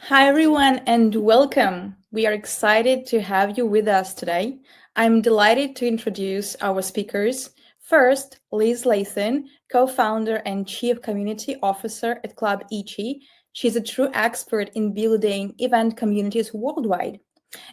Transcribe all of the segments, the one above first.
Hi, everyone, and welcome. We are excited to have you with us today. I'm delighted to introduce our speakers. First, Liz Lathan, co founder and chief community officer at Club Ichi. She's a true expert in building event communities worldwide.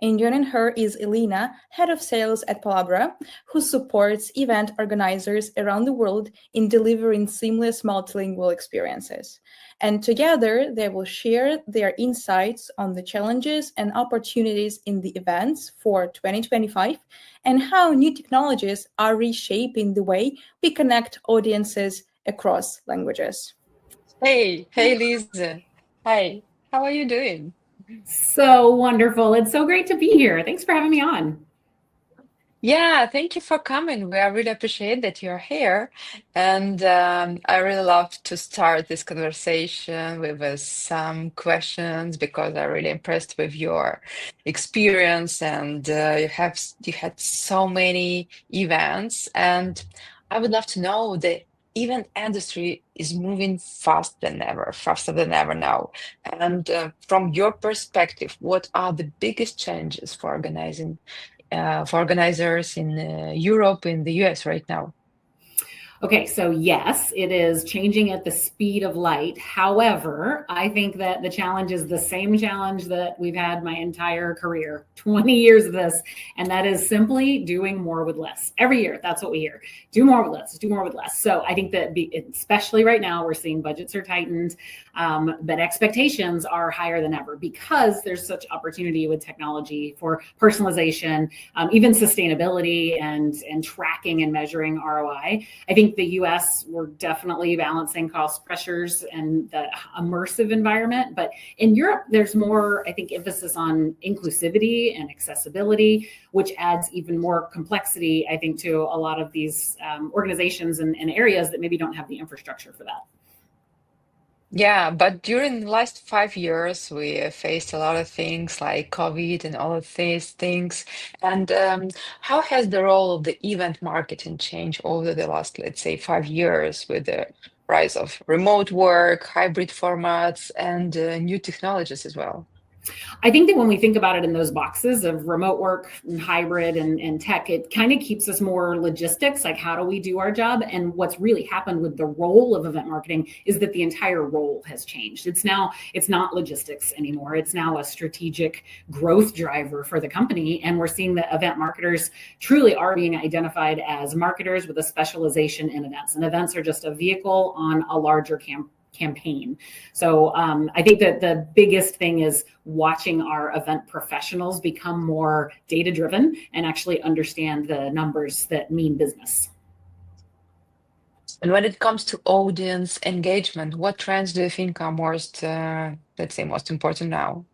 And joining her is Elena, head of sales at Palabra, who supports event organizers around the world in delivering seamless multilingual experiences. And together, they will share their insights on the challenges and opportunities in the events for 2025 and how new technologies are reshaping the way we connect audiences across languages. Hey, Lisa. Hi, how are you doing? So wonderful. It's so great to be here. Thanks for having me on. Yeah, thank you for coming. I really appreciate that you're here. And I really love to start this conversation with some questions because I'm really impressed with your experience and you had so many events. And I would love to know the event industry is moving faster than ever now. And from your perspective, what are the biggest changes for organizers in Europe, in the US right now? Okay, so yes, it is changing at the speed of light. However, I think that the challenge is the same challenge that we've had my entire career, 20 years of this, and that is simply doing more with less. Every year, that's what we hear. Do more with less, do more with less. So I think that especially right now, we're seeing budgets are tightened, but expectations are higher than ever because there's such opportunity with technology for personalization, even sustainability and tracking and measuring ROI. I think the US, we're definitely balancing cost pressures and the immersive environment. But in Europe, there's more, I think, emphasis on inclusivity and accessibility, which adds even more complexity, I think, to a lot of these organizations and areas that maybe don't have the infrastructure for that. Yeah, but during the last 5 years, we faced a lot of things like COVID and all of these things. And how has the role of the event marketing changed over the last, let's say, 5 years with the rise of remote work, hybrid formats, and new technologies as well? I think that when we think about it in those boxes of remote work and hybrid and tech, it kind of keeps us more logistics, like how do we do our job? And what's really happened with the role of event marketing is that the entire role has changed. It's not logistics anymore. It's now a strategic growth driver for the company. And we're seeing that event marketers truly are being identified as marketers with a specialization in events. And events are just a vehicle on a larger campaign. So I think that the biggest thing is watching our event professionals become more data driven and actually understand the numbers that mean business. And when it comes to audience engagement, what trends do you think are most, let's say, most important now?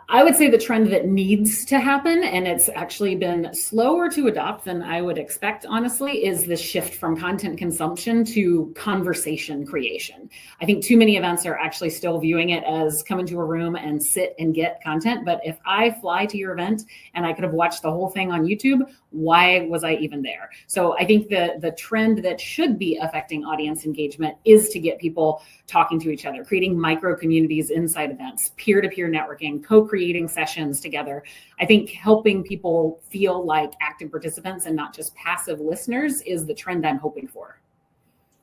I would say the trend that needs to happen, and it's actually been slower to adopt than I would expect, honestly, is the shift from content consumption to conversation creation. I think too many events are actually still viewing it as come into a room and sit and get content. But if I fly to your event and I could have watched the whole thing on YouTube, why was I even there? So I think the trend that should be affecting audience engagement is to get people talking to each other, creating micro communities inside events, peer-to-peer networking, co-creating sessions together. I think helping people feel like active participants and not just passive listeners is the trend I'm hoping for.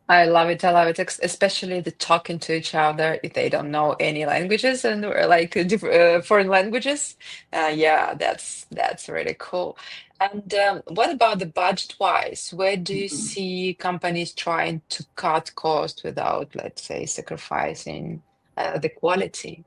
I love it. I love it, especially the talking to each other if they don't know any languages and or like foreign languages. Yeah, that's really cool. And what about the budget wise? Where do you see companies trying to cut costs without, let's say, sacrificing the quality?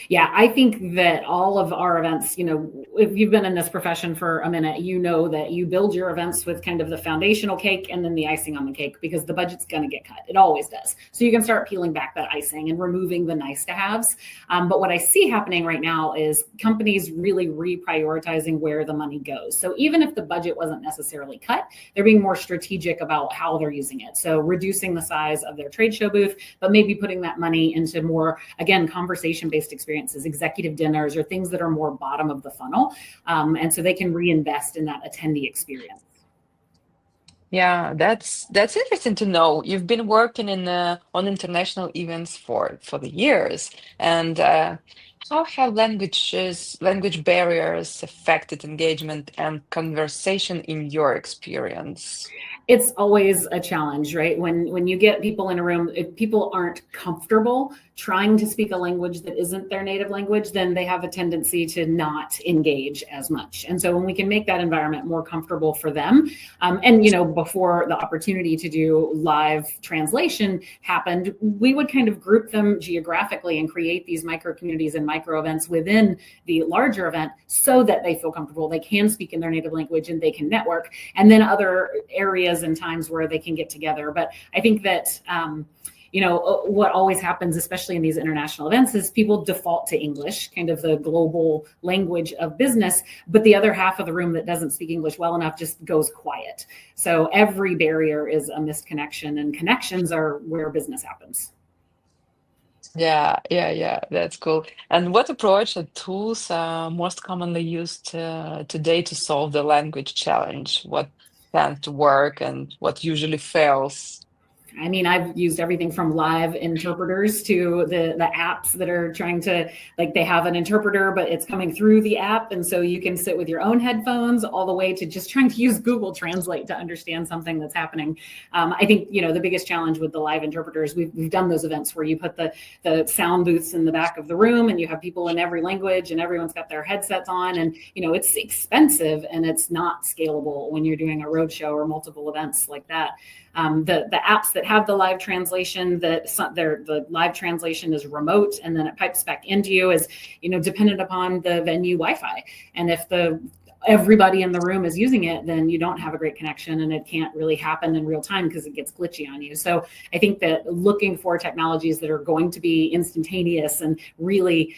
Yeah, I think that all of our events, if you've been in this profession for a minute, you know that you build your events with kind of the foundational cake and then the icing on the cake because the budget's going to get cut. It always does. So you can start peeling back that icing and removing the nice to haves. But what I see happening right now is companies really reprioritizing where the money goes. So even if the budget wasn't necessarily cut, they're being more strategic about how they're using it. So reducing the size of their trade show booth, but maybe putting that money into more, again, conversation-based experiences, executive dinners, or things that are more bottom of the funnel. And so they can reinvest in that attendee experience. Yeah, that's interesting to know. You've been working in on international events for the years, and how have language barriers affected engagement and conversation in your experience? It's always a challenge, right? When you get people in a room, if people aren't comfortable trying to speak a language that isn't their native language, then they have a tendency to not engage as much. And so when we can make that environment more comfortable for them, and before the opportunity to do live translation happened, we would kind of group them geographically and create these micro communities and micro events within the larger event so that they feel comfortable, they can speak in their native language and they can network, and then other areas and times where they can get together. But I think that what always happens, especially in these international events, is people default to English, kind of the global language of business, but the other half of the room that doesn't speak English well enough just goes quiet. So every barrier is a missed connection, and connections are where business happens. Yeah, that's cool. And what approach or tools are most commonly used today to solve the language challenge? What tend to work and what usually fails? I mean, I've used everything from live interpreters to the apps that are trying to, like, they have an interpreter, but it's coming through the app. And so you can sit with your own headphones, all the way to just trying to use Google Translate to understand something that's happening. I think, the biggest challenge with the live interpreters, we've done those events where you put the sound booths in the back of the room and you have people in every language and everyone's got their headsets on. And, it's expensive and it's not scalable when you're doing a roadshow or multiple events like that. The apps that have the live translation, the live translation is remote and then it pipes back into you, is dependent upon the venue Wi-Fi. And if everybody in the room is using it, then you don't have a great connection and it can't really happen in real time because it gets glitchy on you. So I think that looking for technologies that are going to be instantaneous and really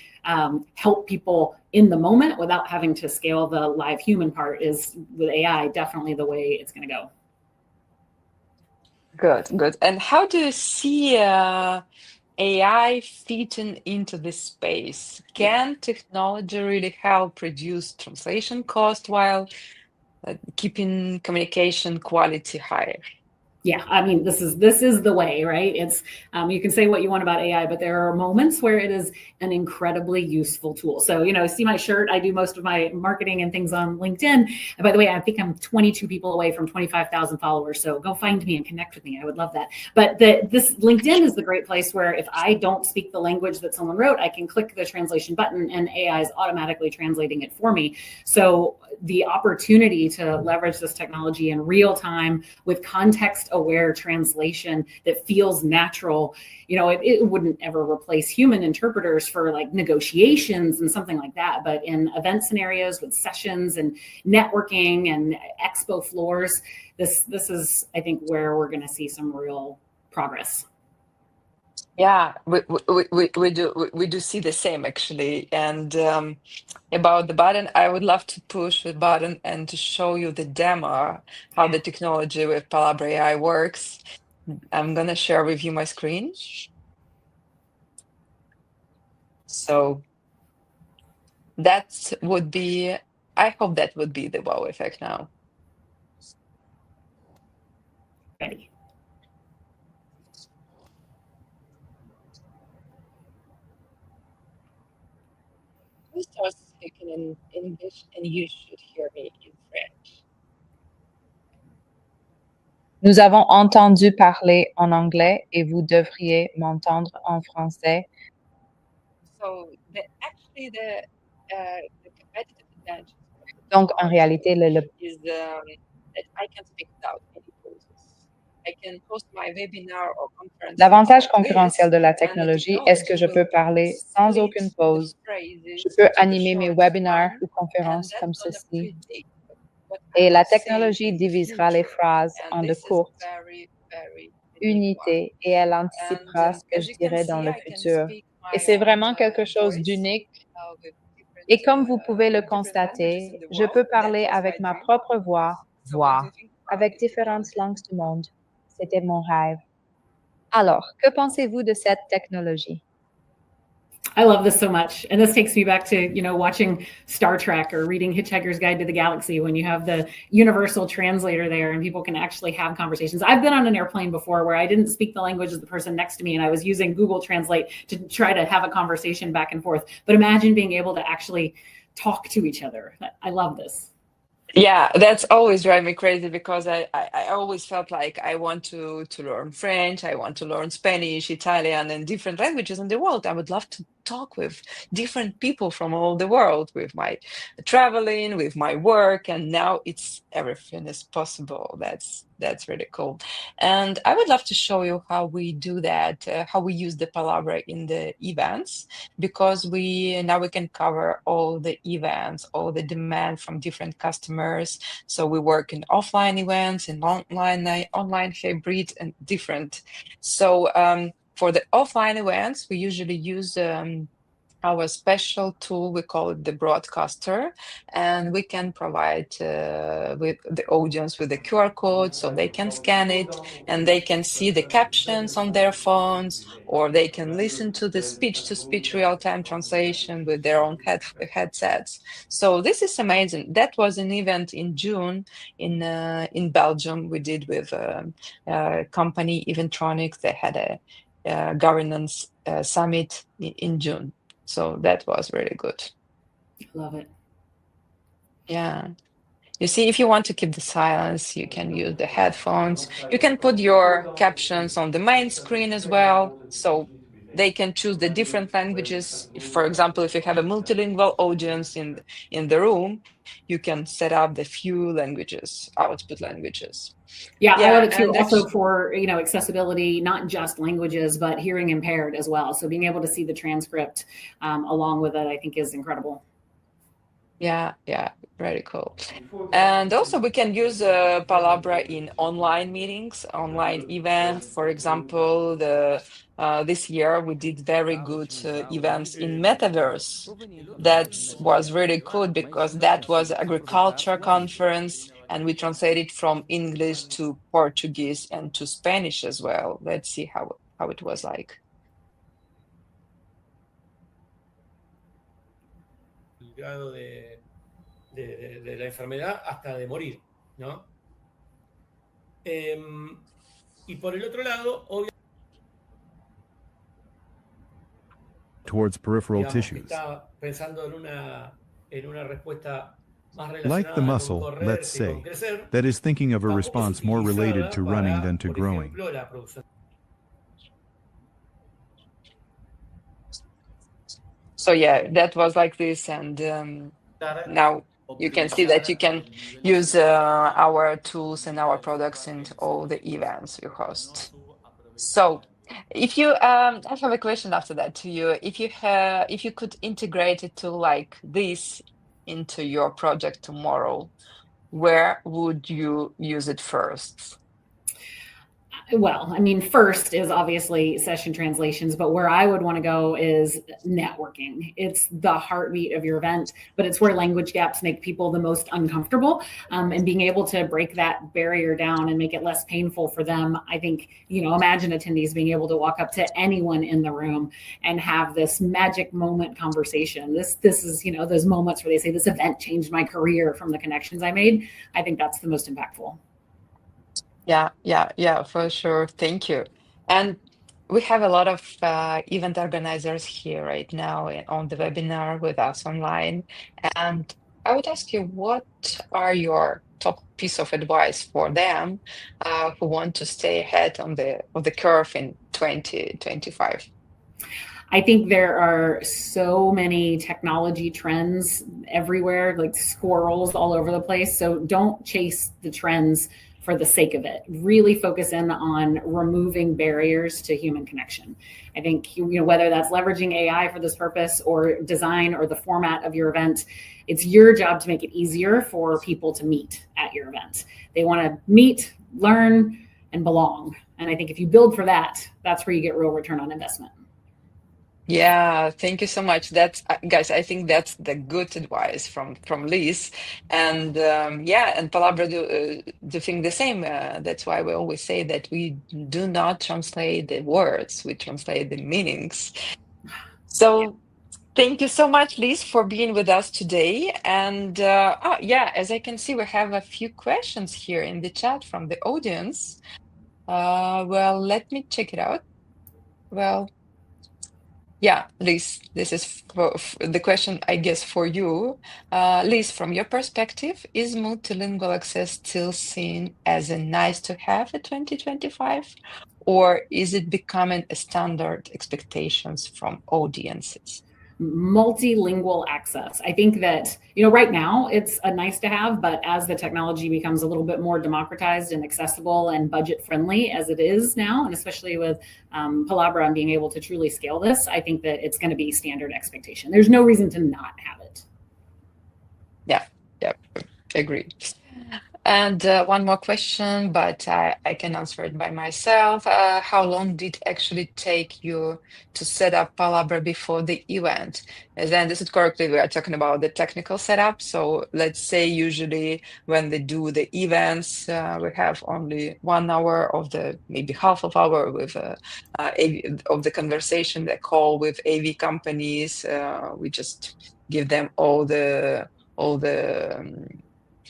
help people in the moment without having to scale the live human part is, with AI, definitely the way it's going to go. Good. And how do you see AI fitting into this space? Can technology really help reduce translation cost while keeping communication quality higher? Yeah, I mean, this is the way, right? It's you can say what you want about AI, but there are moments where it is an incredibly useful tool. So, see my shirt. I do most of my marketing and things on LinkedIn. And by the way, I think I'm 22 people away from 25,000 followers. So go find me and connect with me. I would love that. But this LinkedIn is the great place where if I don't speak the language that someone wrote, I can click the translation button and AI is automatically translating it for me. So the opportunity to leverage this technology in real time with context-aware translation that feels natural, it wouldn't ever replace human interpreters for like negotiations and something like that. But in event scenarios with sessions and networking and expo floors, this is, I think, where we're going to see some real progress. Yeah, we do see the same actually. And about the button, I would love to push the button and to show you the demo, how the technology with Palabra AI works. I'm gonna share with you my screen. So that would be, I hope that would be the wow effect now. Ready. I start speaking in English and you should hear me in French. Nous avons entendu parler en anglais et vous devriez m'entendre en français. So the competitive advantage Donc, en réalité, is that I can speak without any pauses. I can host my webinar or conference l'avantage like concurrentiel de la this, and the technologie est ce que technology je peux will parler sans split aucune the pause. phrases Je peux to the animer mes short webinaires one, ou and conférences that's comme gonna ceci. predict what Et I la will say technologie in the divisera les future. phrases And en de this is courtes very, very unique one. unités et elle And anticipera ce que as je you can dirai dans see, le I can futur. speak Et my c'est own vraiment quelque chose voice d'unique. with Et comme vous pouvez le different languages in constater, the je world. peux That parler was avec my ma dream. propre voix, So what do you think about avec this différentes technology? langues du monde. C'était mon rêve. Alors, que pensez-vous de cette technologie? I love this so much. And this takes me back to, watching Star Trek or reading Hitchhiker's Guide to the Galaxy when you have the universal translator there and people can actually have conversations. I've been on an airplane before where I didn't speak the language of the person next to me and I was using Google Translate to try to have a conversation back and forth. But imagine being able to actually talk to each other. I love this. Yeah, that's always drive me crazy because I always felt like I want to learn French, I want to learn Spanish, Italian, and different languages in the world. I would love to talk with different people from all the world with my traveling, with my work, and now it's everything is possible. That's really cool. And I would love to show you how we do that, how we use the Palabra in the events, because now we can cover all the events, all the demand from different customers. So we work in offline events, in online hybrid, and different. So for the offline events, we usually use our special tool. We call it the broadcaster, and we can provide with the audience with the QR code so they can scan it and they can see the captions on their phones, or they can listen to the speech-to-speech real-time translation with their own headsets. So this is amazing. That was an event in June in Belgium. We did with a company Eventronics. They had a governance summit in June. So that was really good. Love it. Yeah. You see, if you want to keep the silence, you can use the headphones. You can put your captions on the main screen as well. So they can choose the different languages. If, for example, if you have a multilingual audience in the room, you can set up the few languages, output languages. Yeah, I love it too. and Also for, accessibility, not just languages, but hearing impaired as well. So being able to see the transcript along with it, I think is incredible. Yeah, very cool. And also we can use Palabra in online meetings, online events. For example, this year we did very good events in Metaverse. That was really cool because that was agriculture conference and we translated from English to Portuguese and to Spanish as well. Let's see how it was like. El grado de la enfermedad hasta de morir, ¿no? Y por el otro lado, obviamente, towards peripheral tissues. está pensando en una respuesta más Like relacionada the con muscle, correr let's que con say, crecer, that is thinking of a tampoco es response more related to utilizada running para, than to por growing. ejemplo, la producción. So yeah, that was like this, and now you can see that you can use our tools and our products in all the events you host. So if you I have a question after that to you. If you could integrate a tool like this into your project tomorrow, where would you use it first? Well, I mean, first is obviously session translations, but where I would want to go is networking. It's the heartbeat of your event, but it's where language gaps make people the most uncomfortable. And being able to break that barrier down and make it less painful for them. I think, imagine attendees being able to walk up to anyone in the room and have this magic moment conversation. This is, those moments where they say, this event changed my career from the connections I made. I think that's the most impactful. Yeah, for sure. Thank you. And we have a lot of event organizers here right now on the webinar with us online. And I would ask you, what are your top piece of advice for them who want to stay ahead of the curve in 2025? I think there are so many technology trends everywhere, like squirrels all over the place. So don't chase the trends for the sake of it. Really focus in on removing barriers to human connection. I think, whether that's leveraging AI for this purpose or design or the format of your event, it's your job to make it easier for people to meet at your event. They want to meet, learn, and belong. And I think if you build for that, that's where you get real return on investment. Yeah, thank you so much. That's guys, I think that's the good advice from Liz, and and Palabra do think the same. That's why we always say that we do not translate the words; we translate the meanings. So Thank you so much, Liz, for being with us today. And yeah, as I can see, we have a few questions here in the chat from the audience. Well, let me check it out. Well, yeah, Liz, this is for the question, I guess, for you. Liz, from your perspective, is multilingual access still seen as a nice to have in 2025, or is it becoming a standard expectations from audiences? Multilingual access. I think that, right now it's a nice to have, but as the technology becomes a little bit more democratized and accessible and budget friendly as it is now, and especially with Palabra and being able to truly scale this, I think that it's going to be standard expectation. There's no reason to not have it. Yeah, agree. And one more question, but I can answer it by myself. How long did it actually take you to set up Palabra before the event? And then this is correctly, we are talking about the technical setup. So let's say usually when they do the events, we have only 1 hour of the, maybe half of hour with of the conversation, the call with AV companies. We just give them all the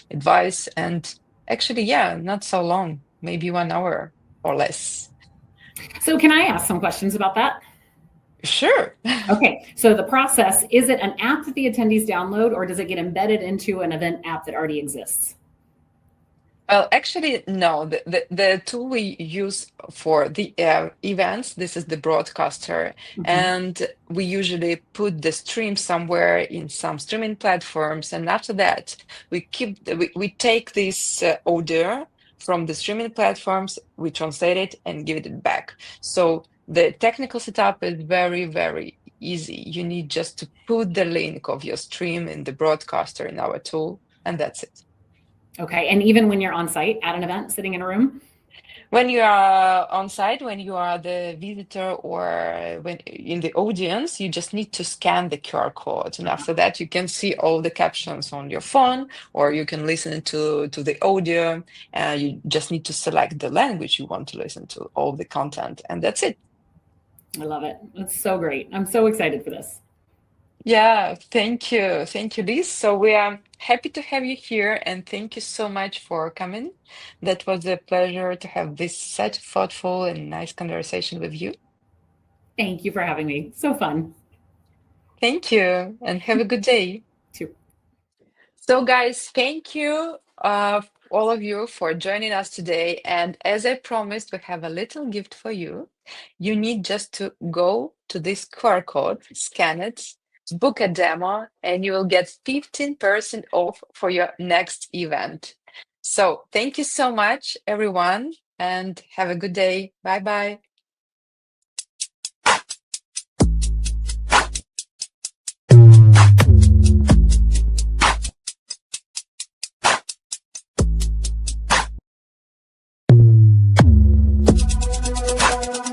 advice, and actually, yeah, not so long, maybe 1 hour or less. So can I ask some questions about that? Sure. Okay, so the process, is it an app that the attendees download, or does it get embedded into an event app that already exists? Well, actually, no. The tool we use for the events, this is the broadcaster, and we usually put the stream somewhere in some streaming platforms, and after that, we take this audio from the streaming platforms, we translate it and give it back. So the technical setup is very, very easy. You need just to put the link of your stream in the broadcaster in our tool, and that's it. Okay, and even when you're on site at an event, sitting in a room? When you are on site, when you are the visitor or when in the audience, you just need to scan the QR code. And after that, you can see all the captions on your phone, or you can listen to the audio. You just need to select the language you want to listen to, all the content, and that's it. I love it. It's so great. I'm so excited for this. Yeah, thank you. Thank you, Liz. So we are happy to have you here, and thank you so much for coming. That was a pleasure to have this such thoughtful and nice conversation with you. Thank you for having me. So fun. Thank you, and have a good day. Too. So, guys, thank you, all of you, for joining us today. And as I promised, we have a little gift for you. You need just to go to this QR code, scan it, book a demo, and you will get 15% off for your next event. So, thank you so much, everyone, and have a good day. Bye bye.